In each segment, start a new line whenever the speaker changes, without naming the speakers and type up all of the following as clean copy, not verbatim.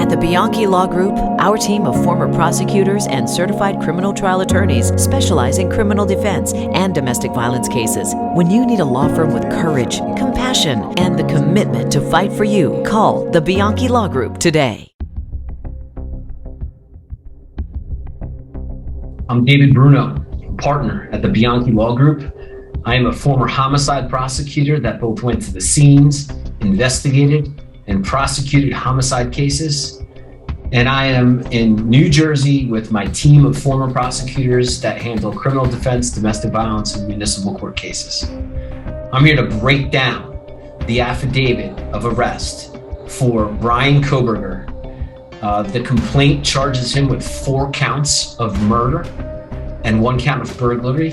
At the Bianchi Law Group, our team of former prosecutors and certified criminal trial attorneys specialize in criminal defense and domestic violence cases. When you need a law firm with courage, compassion, and the commitment to fight for you, call the Bianchi Law Group today.
I'm David Bruno, partner at the Bianchi Law Group. I am a former homicide prosecutor that both went to the scenes, investigated, and prosecuted homicide cases. And I am in New Jersey with my team of former prosecutors that handle criminal defense, domestic violence, and municipal court cases. I'm here to break down the affidavit of arrest for Bryan Kohberger. The complaint charges him with 4 counts of murder and 1 count of burglary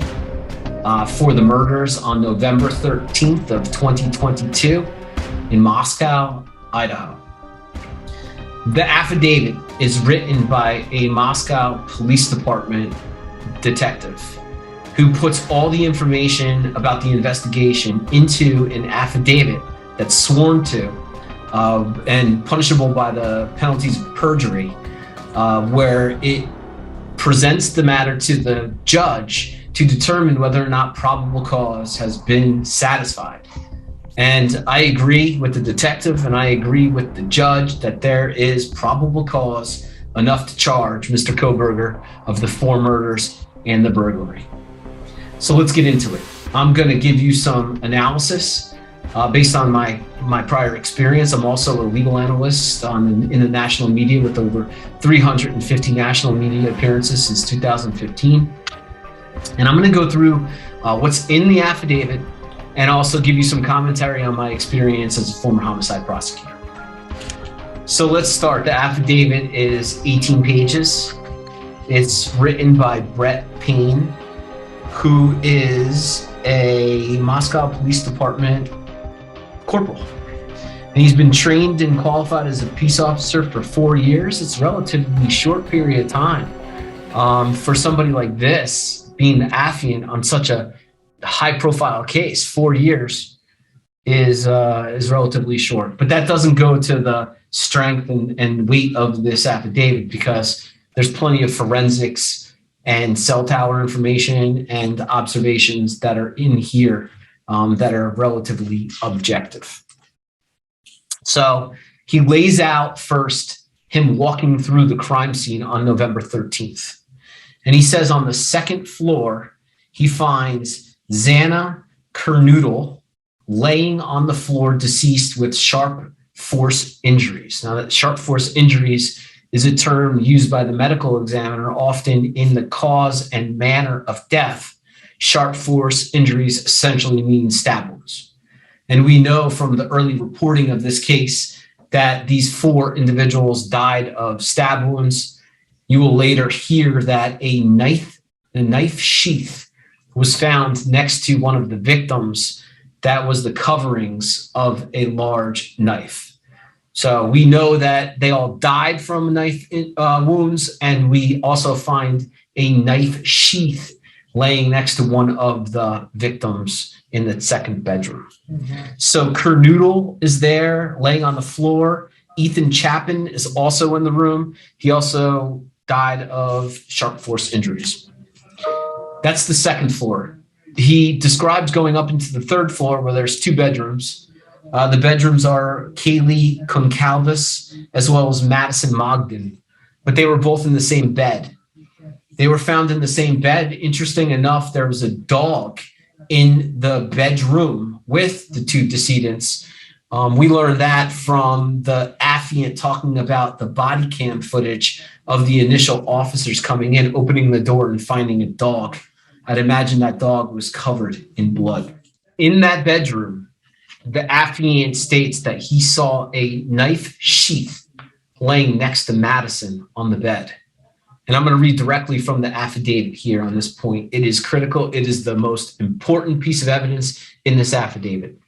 for the murders on November 13th of 2022 in Moscow, Idaho. The affidavit is written by a Moscow Police Department detective who puts all the information about the investigation into an affidavit that's sworn to and punishable by the penalties of perjury, where it presents the matter to the judge to determine whether or not probable cause has been satisfied. And I agree with the detective and I agree with the judge that there is probable cause enough to charge Mr. Kohberger of the 4 murders and the burglary. So let's get into it. I'm going to give you some analysis based on my prior experience. I'm also a legal analyst in the national media with over 350 national media appearances since 2015. And I'm going to go through what's in the affidavit and also give you some commentary on my experience as a former homicide prosecutor. So let's start. The affidavit is 18 pages. It's written by Brett Payne, who is a Moscow Police Department corporal. And he's been trained and qualified as a peace officer for 4 years. It's a relatively short period of time for somebody like this being the affiant on such a high-profile case. 4 years is relatively short, but that doesn't go to the strength and weight of this affidavit because there's plenty of forensics and cell tower information and observations that are in here that are relatively objective. So he lays out first him walking through the crime scene on November 13th. And he says on the 2nd floor, he finds Xana Kernoodle laying on the floor deceased with sharp force injuries. Now, that sharp force injuries is a term used by the medical examiner often in the cause and manner of death. Sharp force injuries essentially mean stab wounds. And we know from the early reporting of this case that these 4 individuals died of stab wounds. You will later hear that a knife sheath was found next to one of the victims that was the coverings of a large knife. So we know that they all died from knife wounds, and we also find a knife sheath laying next to one of the victims in the 2nd bedroom. So Kernoodle is there laying on the floor. Ethan Chapin is also in the room. He also died of sharp force injuries. That's the 2nd floor. He describes going up into the 3rd floor where there's 2 bedrooms. The bedrooms are Kaylee Concalves as well as Madison Mogden, but they were both in the same bed. They were found in the same bed. Interesting enough, there was a dog in the bedroom with the 2 decedents. We learned that from the affiant talking about the body cam footage of the initial officers coming in, opening the door and finding a dog. I'd imagine that dog was covered in blood. In that bedroom, the affiant states that he saw a knife sheath laying next to Madison on the bed. And I'm going to read directly from the affidavit here on this point. It is critical. It is the most important piece of evidence in this affidavit.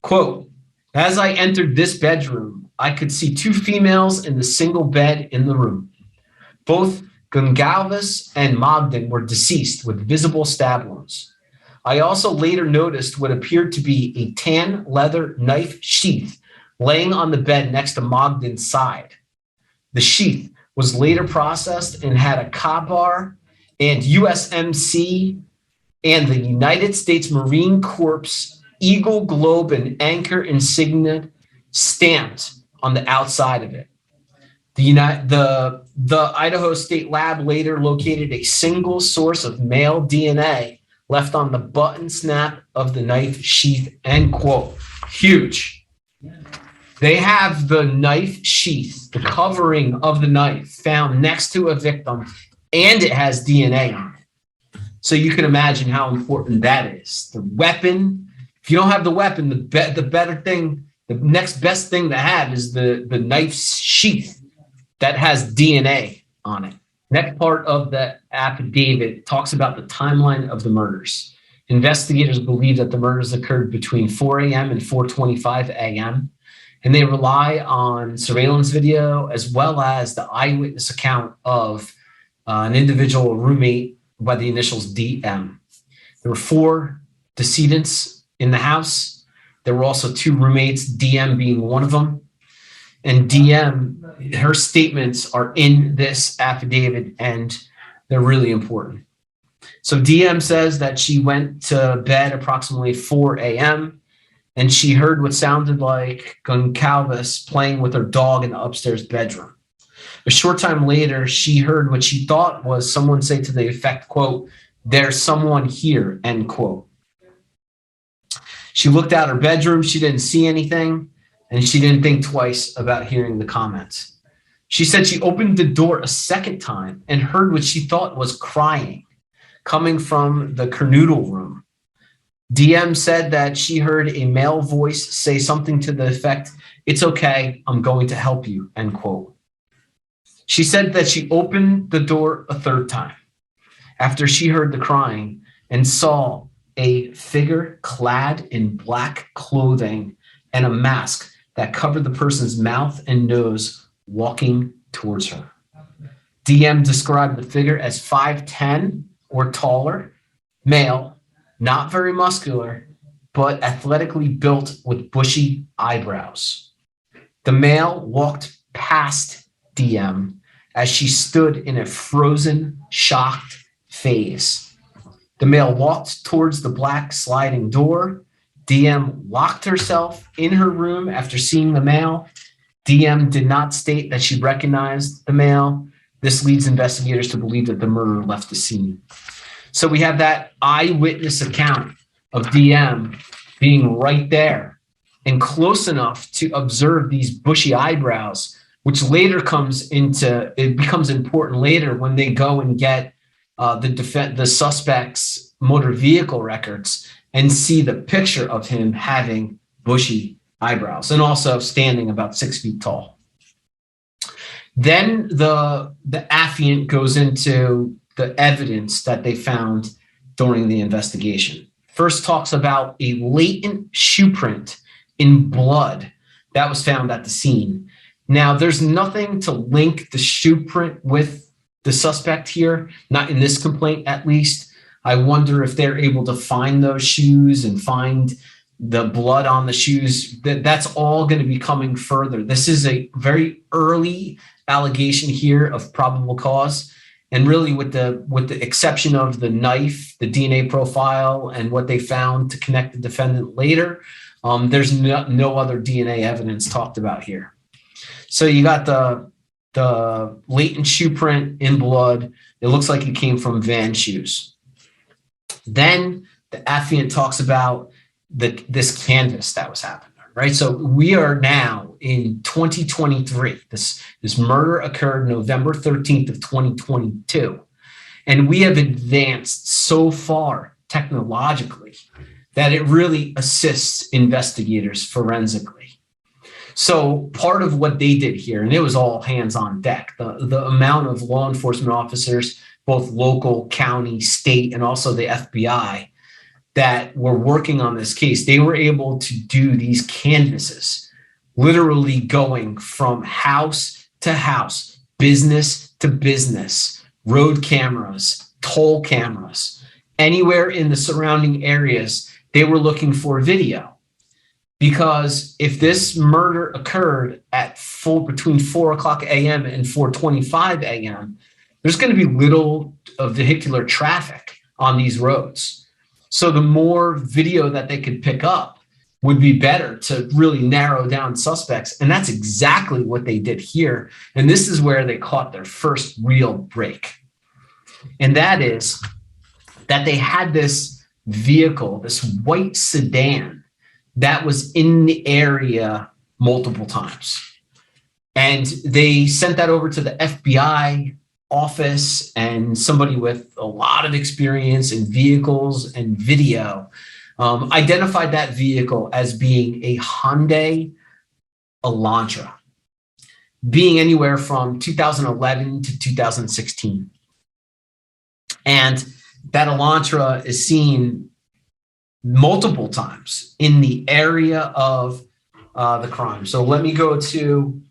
Quote, "As I entered this bedroom, I could see 2 females in the single bed in the room. Both Concalves and Mogden were deceased with visible stab wounds. I also later noticed what appeared to be a tan leather knife sheath laying on the bed next to Mogden's side. The sheath was later processed and had a COBAR and USMC and the United States Marine Corps Eagle, Globe, and Anchor insignia stamped on the outside of it. The Idaho State Lab later located a single source of male DNA left on the button snap of the knife sheath, end quote. Huge. They have the knife sheath, the covering of the knife, found next to a victim, and it has DNA on it. So you can imagine how important that is. The weapon, if you don't have the weapon, the better thing, the next best thing to have is the knife sheath that has DNA on it. Next part of the affidavit talks about the timeline of the murders. Investigators believe that the murders occurred between 4 a.m. and 4:25 a.m., and they rely on surveillance video as well as the eyewitness account of an individual roommate by the initials DM. There were 4 decedents in the house. There were also 2 roommates, DM being one of them. And DM, her statements are in this affidavit, and they're really important. So DM says that she went to bed approximately 4 a.m., and she heard what sounded like Goncalves playing with her dog in the upstairs bedroom. A short time later, she heard what she thought was someone say to the effect, quote, "There's someone here," end quote. She looked out her bedroom. She didn't see anything, and she didn't think twice about hearing the comments. She said she opened the door a second time and heard what she thought was crying coming from the kernoodle room. DM said that she heard a male voice say something to the effect, "It's okay, I'm going to help you," end quote. She said that she opened the door a third time after she heard the crying and saw a figure clad in black clothing and a mask that covered the person's mouth and nose walking towards her. DM described the figure as 5'10" or taller, male, not very muscular, but athletically built with bushy eyebrows. The male walked past DM as she stood in a frozen, shocked phase. The male walked towards the black sliding door. DM locked herself in her room after seeing the male. DM did not state that she recognized the male. This leads investigators to believe that the murderer left the scene. So we have that eyewitness account of DM being right there and close enough to observe these bushy eyebrows, which later becomes important later when they go and get the suspect's motor vehicle records and see the picture of him having bushy eyebrows and also standing about 6 feet tall. Then the affiant goes into the evidence that they found during the investigation. First talks about a latent shoe print in blood that was found at the scene. Now, there's nothing to link the shoe print with the suspect here, not in this complaint at least. I wonder if they're able to find those shoes and find the blood on the shoes. That's all going to be coming further. This is a very early allegation here of probable cause. And really with the exception of the knife, the DNA profile, and what they found to connect the defendant later, there's no other DNA evidence talked about here. So you got the latent shoe print in blood. It looks like it came from Van shoes. Then the affiant talks about this canvas that was happening, right? So we are now in 2023. This murder occurred November 13th of 2022. And we have advanced so far technologically that it really assists investigators forensically. So part of what they did here, and it was all hands on deck, the amount of law enforcement officers, both local, county, state, and also the FBI that were working on this case, they were able to do these canvases, literally going from house to house, business to business, road cameras, toll cameras, anywhere in the surrounding areas, they were looking for video. Because if this murder occurred at between 4 o'clock a.m. and 4:25 a.m., there's going to be little vehicular traffic on these roads. So the more video that they could pick up would be better to really narrow down suspects. And that's exactly what they did here. And this is where they caught their first real break. And that is that they had this vehicle, this white sedan, that was in the area multiple times. And they sent that over to the FBI office, and somebody with a lot of experience in vehicles and video identified that vehicle as being a Hyundai Elantra, being anywhere from 2011 to 2016. And that Elantra is seen multiple times in the area of the crime. So let me go to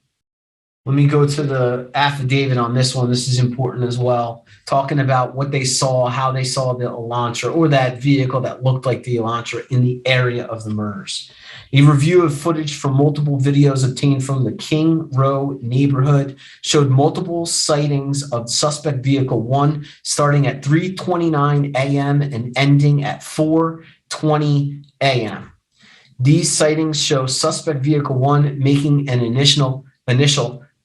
the affidavit on this one. This is important as well, talking about what they saw, how they saw the Elantra or that vehicle that looked like the Elantra in the area of the murders. A review of footage from multiple videos obtained from the King Row neighborhood showed multiple sightings of suspect vehicle 1 starting at 3:29 a.m. and ending at 4:20 a.m. These sightings show suspect vehicle 1 making an initial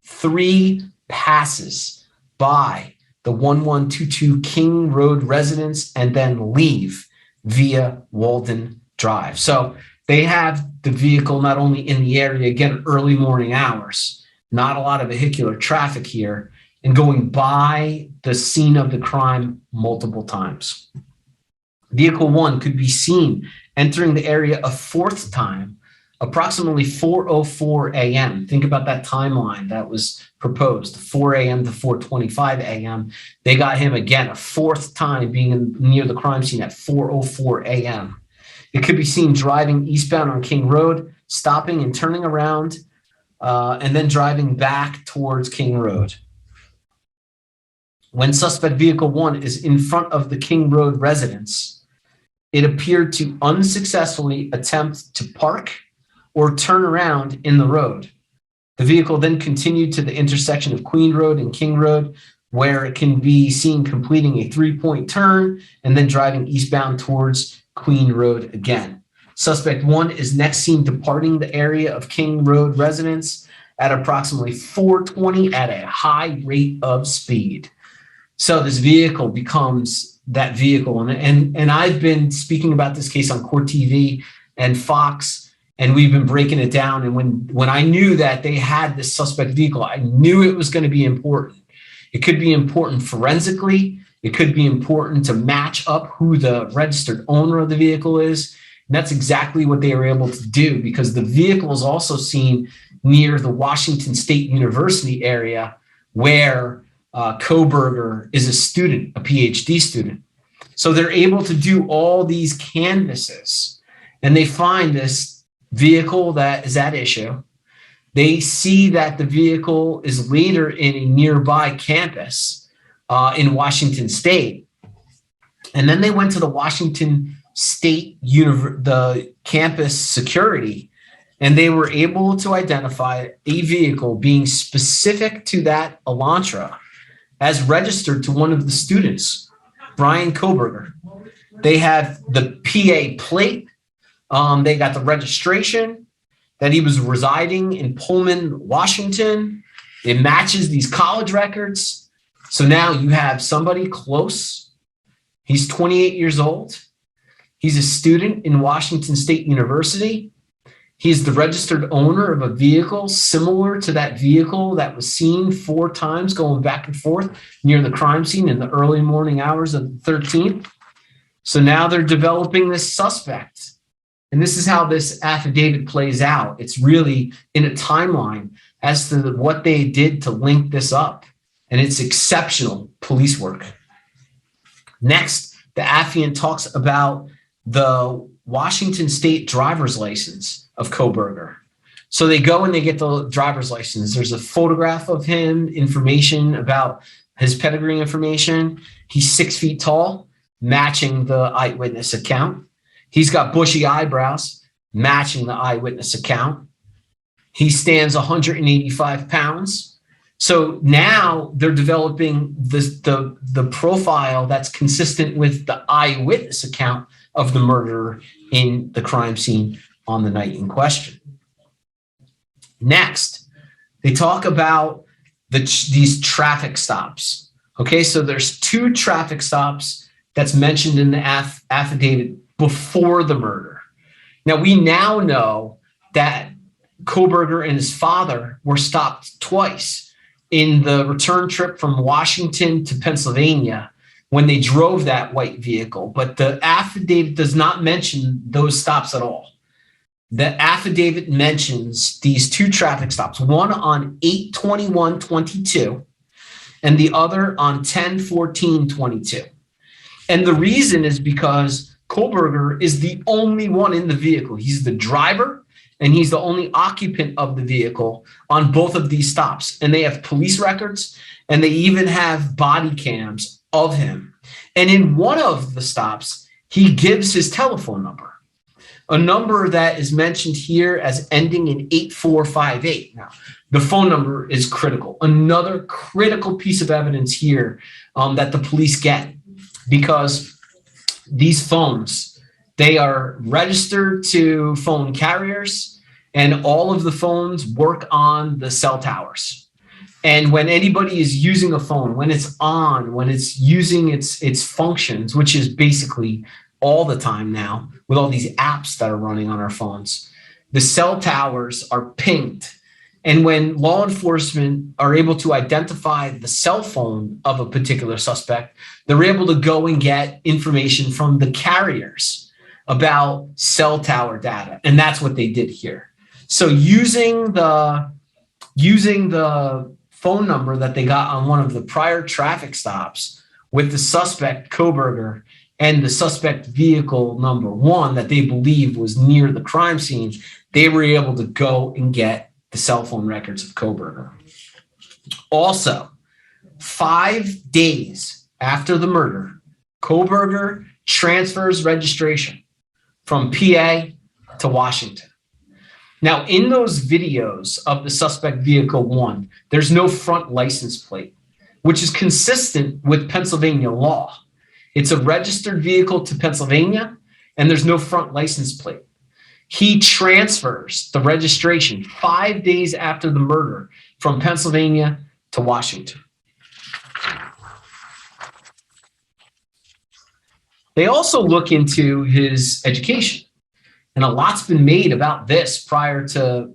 3 passes by the 1122 King Road residence and then leave via Walden Drive. So they have the vehicle not only in the area, again, early morning hours, not a lot of vehicular traffic here, and going by the scene of the crime multiple times. Vehicle 1 could be seen entering the area a 4th time, approximately 4:04 a.m. Think about that timeline that was proposed, 4 a.m. to 4:25 a.m. They got him again a 4th time being near the crime scene at 4:04 a.m. It could be seen driving eastbound on King Road, stopping and turning around, and then driving back towards King Road. When suspect vehicle 1 is in front of the King Road residence, it appeared to unsuccessfully attempt to park or turn around in the road. The vehicle then continued to the intersection of Queen Road and King Road, where it can be seen completing a 3-point turn and then driving eastbound towards Queen Road again. Suspect 1 is next seen departing the area of King Road residence at approximately 4:20 at a high rate of speed. So this vehicle becomes that vehicle. And I've been speaking about this case on Court TV and Fox, and we've been breaking it down. And when I knew that they had this suspect vehicle, I knew it was going to be important. It could be important forensically. It could be important to match up who the registered owner of the vehicle is. And that's exactly what they were able to do, because the vehicle is also seen near the Washington State University area where Kohberger is a student, a PhD student. So they're able to do all these canvases, and they find this vehicle that is at issue. They see that the vehicle is later in a nearby campus in Washington State. And then they went to the Washington State the campus security, and they were able to identify a vehicle being specific to that Elantra as registered to one of the students, Bryan Kohberger. They have the PA plate. They got the registration that he was residing in Pullman, Washington. It matches these college records. So now you have somebody close. He's 28 years old. He's a student in Washington State University. He's the registered owner of a vehicle similar to that vehicle that was seen 4 times going back and forth near the crime scene in the early morning hours of the 13th. So now they're developing this suspect. And this is how this affidavit plays out. It's really in a timeline as to what they did to link this up. And it's exceptional police work. Next, the affiant talks about the Washington State driver's license of Kohberger. So they go and they get the driver's license. There's a photograph of him, information about his pedigree information. He's 6 feet tall, matching the Eyewitness account. He's got bushy eyebrows. matching the eyewitness account. He stands 185 pounds. So now they're developing the profile that's consistent with the eyewitness account of the murderer in the crime scene on the night in question. Next, they talk about these traffic stops. Okay, so there's 2 traffic stops that's mentioned in the affidavit before the murder. Now, we now know that Kohberger and his father were stopped twice in the return trip from Washington to Pennsylvania when they drove that white vehicle, but the affidavit does not mention those stops at all. The affidavit mentions these 2 traffic stops, one on 8/21/22 and the other on 10/14/22. And the reason is because Kohberger is the only one in the vehicle. He's the driver and he's the only occupant of the vehicle on both of these stops. And they have police records and they even have body cams of him. And in one of the stops, he gives his telephone number, a number that is mentioned here as ending in 8458. Now, the phone number is critical. Another critical piece of evidence here that the police get, because these phones, they are registered to phone carriers, and all of the phones work on the cell towers. And when anybody is using a phone, when it's on, when it's using its functions, which is basically all the time now with all these apps that are running on our phones, the cell towers are pinged. And when law enforcement are able to identify the cell phone of a particular suspect, they're able to go and get information from the carriers about cell tower data. And that's what they did here. So using the phone number that they got on one of the prior traffic stops with the suspect Kohberger and the suspect vehicle number 1 that they believe was near the crime scene, they were able to go and get the cell phone records of Kohberger. Also, 5 days after the murder, Kohberger transfers registration from PA to Washington. Now, in those videos of the suspect vehicle 1, there's no front license plate, which is consistent with Pennsylvania law. It's a registered vehicle to Pennsylvania, and there's no front license plate. He transfers the registration 5 days after the murder from Pennsylvania to Washington. They also look into his education, and a lot's been made about this prior to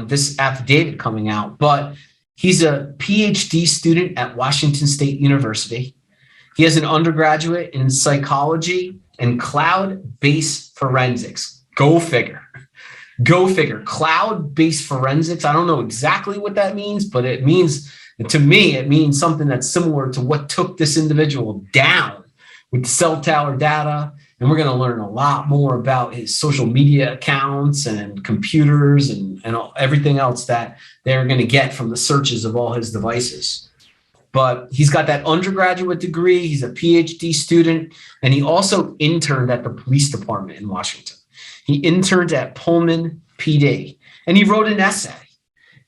this affidavit coming out, but he's a PhD student at Washington State University. He has an undergraduate in psychology and cloud-based forensics. Go figure. Go figure. Cloud-based forensics. I don't know exactly what that means, but it means, to me, it means something that's similar to what took this individual down with the cell tower data. And we're going to learn a lot more about his social media accounts and computers and everything else that they're going to get from the searches of all his devices. But he's got that undergraduate degree. He's a PhD student, and he also interned at the police department in Washington. He interned at Pullman PD, and he wrote an essay,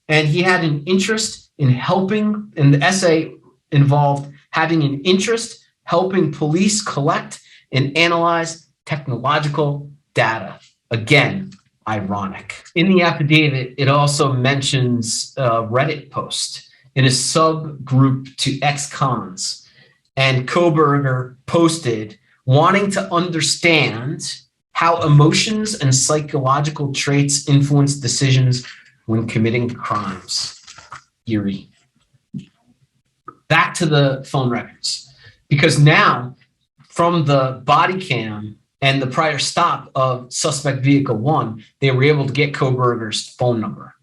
and he had an interest in helping, and the essay involved having an interest helping police collect and analyze technological data. Again, ironic. In the affidavit, it also mentions a Reddit post in a subgroup to ex-cons, and Kohberger posted wanting to understand how emotions and psychological traits influence decisions when committing crimes. Eerie. Back to the phone records, because now from the body cam and the prior stop of suspect vehicle 1, they were able to get Kohberger's phone number,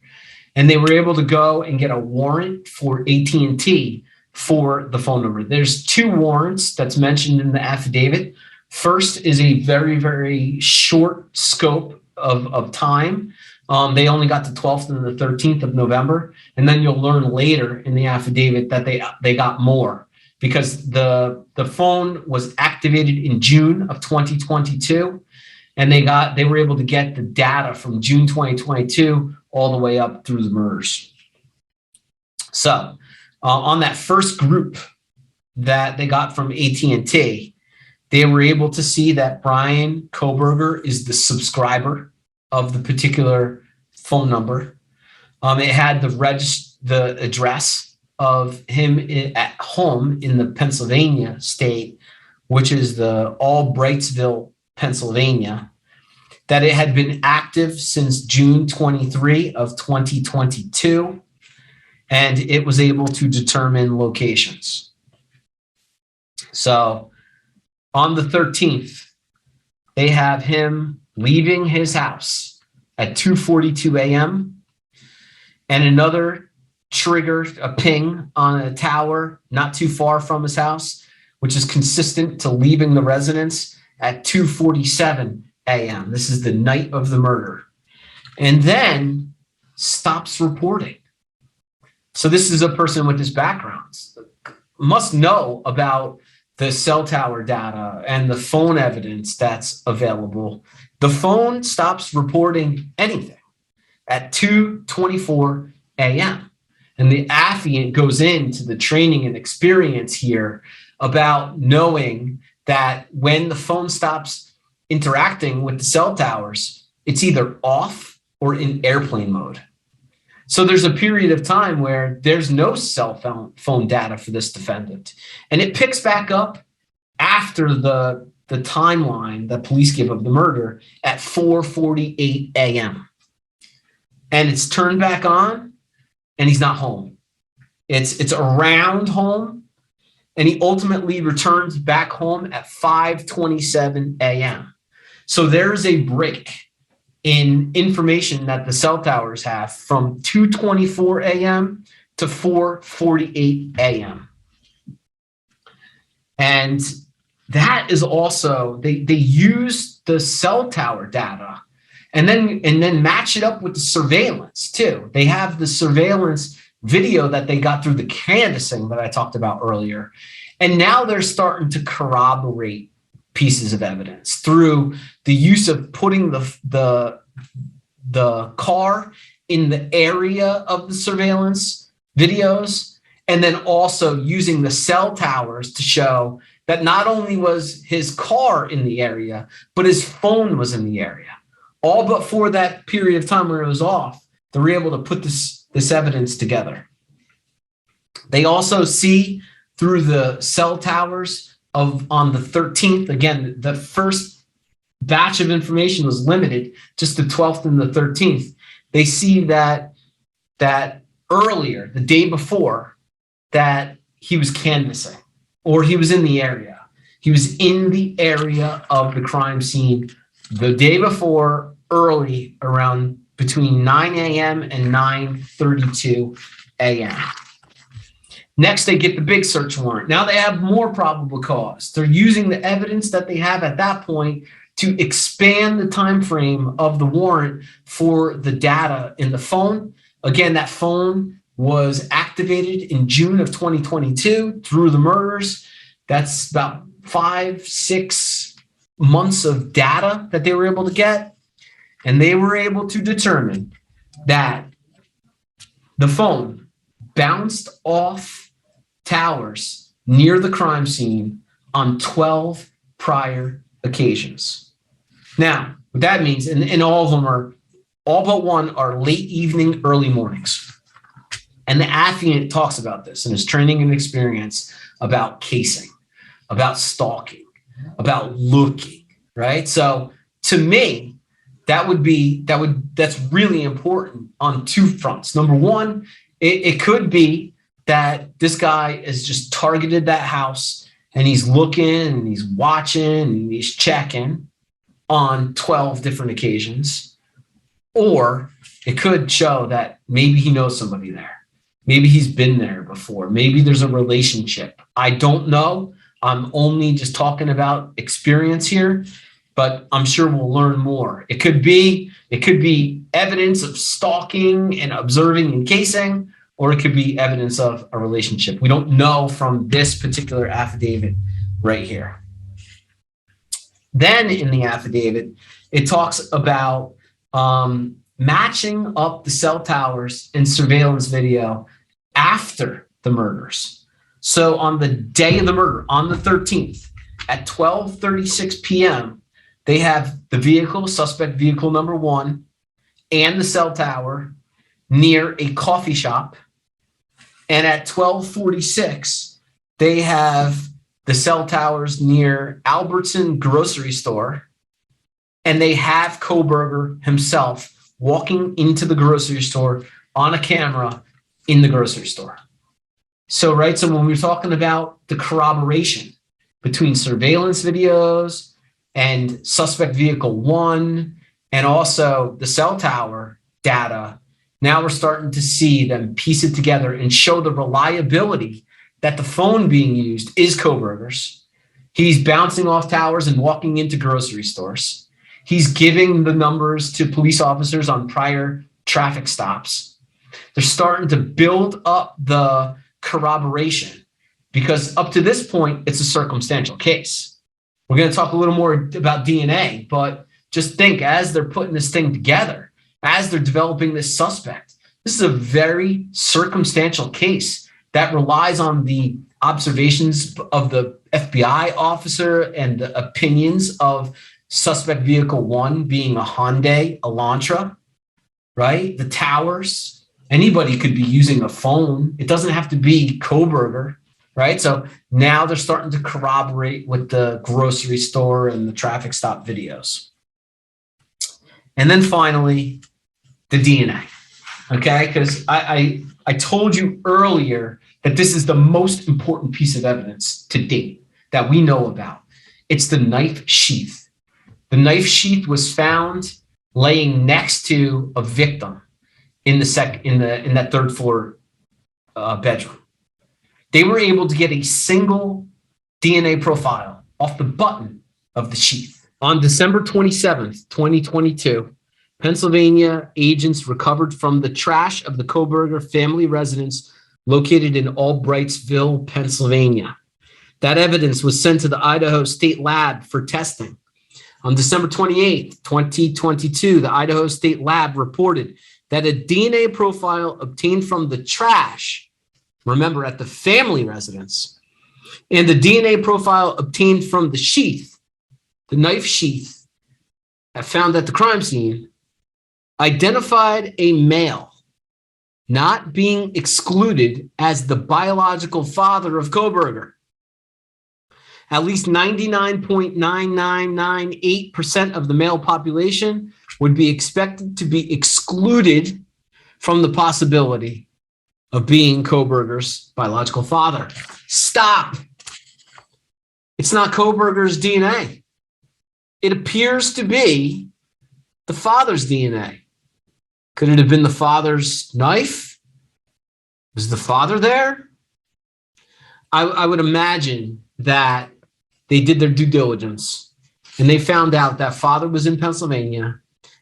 and they were able to go and get a warrant for AT&T for the phone number. There's 2 warrants that's mentioned in the affidavit. First is a very, very short scope of time. They only got the 12th and the 13th of November. And then you'll learn later in the affidavit that they got more, because the phone was activated in June of 2022. And they were able to get the data from June 2022 all the way up through the murders. So on that first group that they got from AT&T, they were able to see that Bryan Kohberger is the subscriber of the particular phone number. It had the address of him at home in the Pennsylvania state, which is the Albrightsville, Pennsylvania, that it had been active since June 23 of 2022, and it was able to determine locations. So on the 13th, they have him leaving his house at 2:42 a.m. and another triggered a ping on a tower not too far from his house, which is consistent to leaving the residence at 2:47 a.m. This is the night of the murder. And then stops reporting. So this is a person with this background, must know about the cell tower data and the phone evidence that's available. The phone stops reporting anything at 2:24 a.m. And the affiant goes into the training and experience here about knowing that when the phone stops interacting with the cell towers, it's either off or in airplane mode. So there's a period of time where there's no cell phone data for this defendant. And it picks back up after the timeline that police give of the murder at 4:48 a.m. And it's turned back on and he's not home. It's around home, and he ultimately returns back home at 5:27 a.m. So there's a break in information that the cell towers have from 2:24 a.m. to 4:48 a.m. And that is also, they use the cell tower data and then match it up with the surveillance too. They have the surveillance video that they got through the canvassing that I talked about earlier. And now they're starting to corroborate pieces of evidence through the use of putting the car in the area of the surveillance videos, and then also using the cell towers to show that not only was his car in the area, but his phone was in the area. All but for that period of time where it was off, they were able to put this evidence together. They also see through the cell towers on the 13th, again, the first batch of information was limited just the 12th and the 13th. They see that earlier, the day before, that he was canvassing or he was in the area. He was in the area of the crime scene the day before, early, around between 9 a.m. and 9:32 a.m. Next, they get the big search warrant. Now they have more probable cause. They're using the evidence that they have at that point to expand the time frame of the warrant for the data in the phone. Again, that phone was activated in June of 2022 through the murders. That's about 5-6 months of data that they were able to get. And they were able to determine that the phone bounced off towers near the crime scene on 12 prior occasions. Now, what that means, and all of them are, all but one are late evening, early mornings. And the affiant talks about this in his training and experience about casing, about stalking, about looking, right? So to me, that's really important on two fronts. Number one, it could be that this guy has just targeted that house and he's looking and he's watching and he's checking on 12 different occasions. Or it could show that maybe he knows somebody there. Maybe he's been there before. Maybe there's a relationship. I don't know. I'm only just talking about experience here, but I'm sure we'll learn more. It could be evidence of stalking and observing and casing, or it could be evidence of a relationship. We don't know from this particular affidavit right here. Then in the affidavit, It talks about matching up the cell towers and surveillance video after the murders. So on the day of the murder, on the 13th, at 12:36 p.m., they have the vehicle, suspect vehicle number 1, and the cell tower near a coffee shop. And at 12:46, they have the cell towers near Albertson grocery store. And they have Kohberger himself walking into the grocery store on a camera in the grocery store. So, right, so when we're talking about the corroboration between surveillance videos and suspect vehicle 1 and also the cell tower data, now we're starting to see them piece it together and show the reliability that the phone being used is Kohberger's. He's bouncing off towers and walking into grocery stores. He's giving the numbers to police officers on prior traffic stops. They're starting to build up the corroboration because up to this point, it's a circumstantial case. We're going to talk a little more about DNA, but just think as they're putting this thing together, as they're developing this suspect, this is a very circumstantial case that relies on the observations of the FBI officer and the opinions of suspect vehicle 1 being a Hyundai Elantra, right? The towers, anybody could be using a phone. It doesn't have to be Kohberger, right? So now they're starting to corroborate with the grocery store and the traffic stop videos. And then finally, the DNA, okay? Because I told you earlier that this is the most important piece of evidence to date that we know about. It's the knife sheath. The knife sheath was found laying next to a victim in that third floor bedroom. They were able to get a single DNA profile off the button of the sheath. On December 27th, 2022, Pennsylvania agents recovered from the trash of the Kohberger family residence located in Albrightsville, Pennsylvania. That evidence was sent to the Idaho State Lab for testing. On December 28th, 2022, the Idaho State Lab reported that a DNA profile obtained from the trash, remember at the family residence, and the DNA profile obtained from the sheath, the knife sheath, found at the crime scene, identified a male not being excluded as the biological father of Kohberger. At least 99.9998% of the male population would be expected to be excluded from the possibility of being Kohberger's biological father. Stop. It's not Kohberger's DNA. It appears to be the father's DNA. Could it have been the father's knife? Was the father there? I would imagine that they did their due diligence and they found out that father was in Pennsylvania,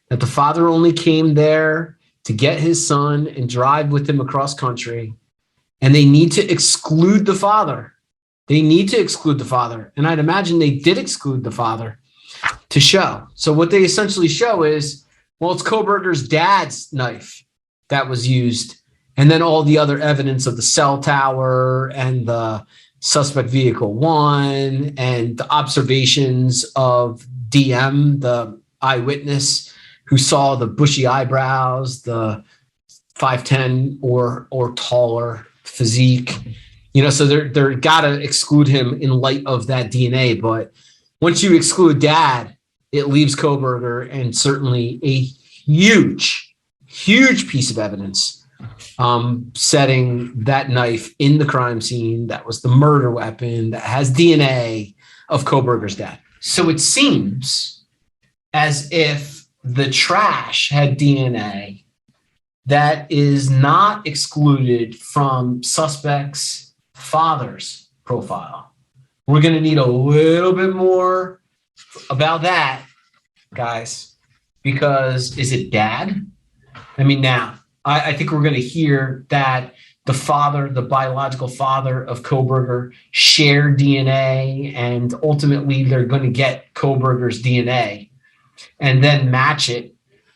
that the father only came there to get his son and drive with him across country. And they need to exclude the father. They need to exclude the father. And I'd imagine they did exclude the father to show. So what they essentially show is, well, it's Kohberger's dad's knife that was used. And then all the other evidence of the cell tower and the suspect vehicle 1 and the observations of DM, the eyewitness who saw the bushy eyebrows, the 5'10" or taller physique. So they're got to exclude him in light of that DNA. But once you exclude dad, it leaves Kohberger and certainly a huge piece of evidence setting that knife in the crime scene. That was the murder weapon that has DNA of Kohberger's dad. So it seems as if the trash had DNA that is not excluded from suspect's father's profile. We're going to need a little bit more about that, guys, because is it dad? Now, I think we're going to hear that the father, the biological father of Kohberger, share DNA, and ultimately they're going to get Kohberger's DNA. and then match it.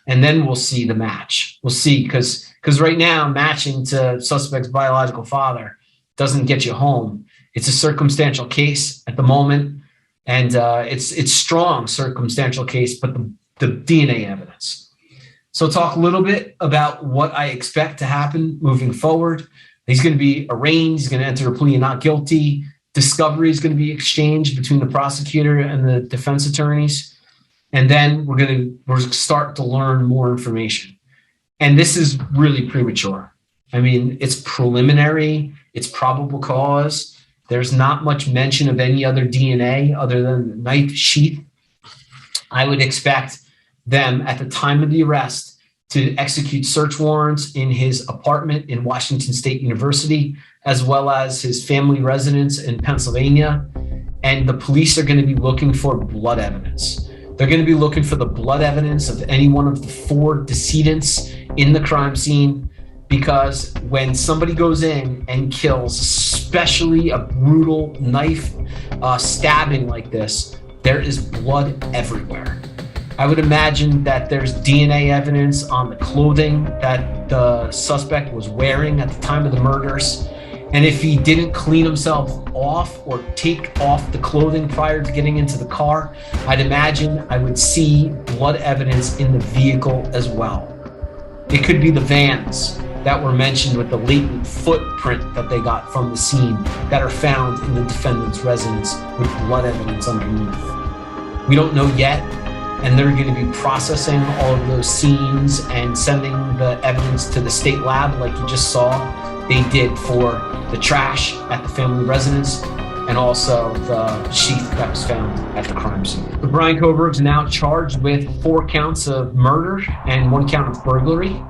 And then we'll see the match. We'll see, because right now matching to suspect's biological father doesn't get you home. It's a circumstantial case at the moment, and it's strong circumstantial case, but the DNA evidence. So talk a little bit about what I expect to happen moving forward. He's going to be arraigned. He's going to enter a plea of not guilty. Discovery is going to be exchanged between the prosecutor and the defense attorneys. And then we're going to start to learn more information. And this is really premature. I mean, it's preliminary. It's probable cause. There's not much mention of any other DNA other than the knife sheath. I would expect them at the time of the arrest to execute search warrants in his apartment in Washington State University, as well as his family residence in Pennsylvania. And the police are going to be looking for blood evidence. They're going to be looking for the blood evidence of any one of the 4 decedents in the crime scene, because when somebody goes in and kills, especially a brutal knife stabbing like this, there is blood everywhere. I would imagine that there's DNA evidence on the clothing that the suspect was wearing at the time of the murders. And if he didn't clean himself off or take off the clothing prior to getting into the car, I'd imagine I would see blood evidence in the vehicle as well. It could be the vans that were mentioned with the latent footprint that they got from the scene that are found in the defendant's residence with blood evidence underneath. We don't know yet, and they're going to be processing all of those scenes and sending the evidence to the state lab like you just saw they did for the trash at the family residence and also the sheath that was found at the crime scene. Bryan Kohberger is now charged with 4 counts of murder and 1 count of burglary.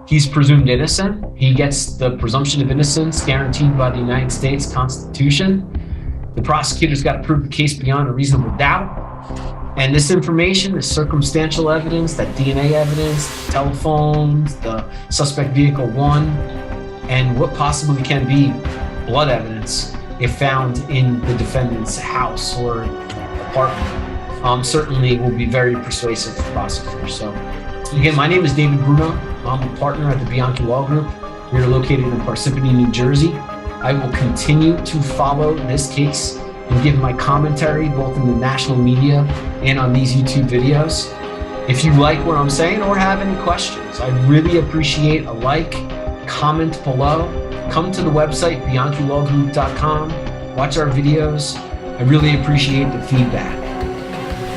He's presumed innocent. He gets the presumption of innocence guaranteed by the United States Constitution. The prosecutor's got to prove the case beyond a reasonable doubt. And this information, this circumstantial evidence, that DNA evidence, the telephones, the suspect vehicle 1, and what possibly can be blood evidence if found in the defendant's house or apartment, certainly will be very persuasive for prosecutors. So again, my name is David Bruno. I'm a partner at the Bianchi Law Group. We are located in Parsippany, New Jersey. I will continue to follow this case and give my commentary both in the national media and on these YouTube videos. If you like what I'm saying or have any questions, I really appreciate a like, comment below, come to the website, bianchilawgroup.com, watch our videos. I really appreciate the feedback.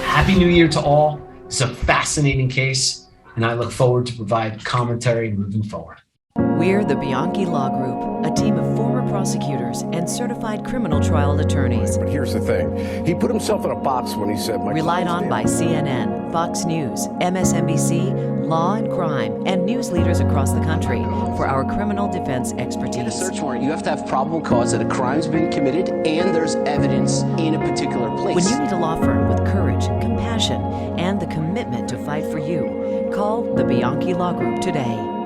Happy New Year to all. It's a fascinating case, and I look forward to provide commentary moving forward.
We're the Bianchi Law Group, a team of former prosecutors and certified criminal trial attorneys.
But here's the thing. He put himself in a box when he said,
relied on by CNN, Fox News, MSNBC, Law and Crime, and news leaders across the country for our criminal defense expertise.
In a search warrant, you have to have probable cause that a crime's been committed and there's evidence in a particular place.
When you need a law firm with courage, compassion, and the commitment to fight for you, call the Bianchi Law Group today.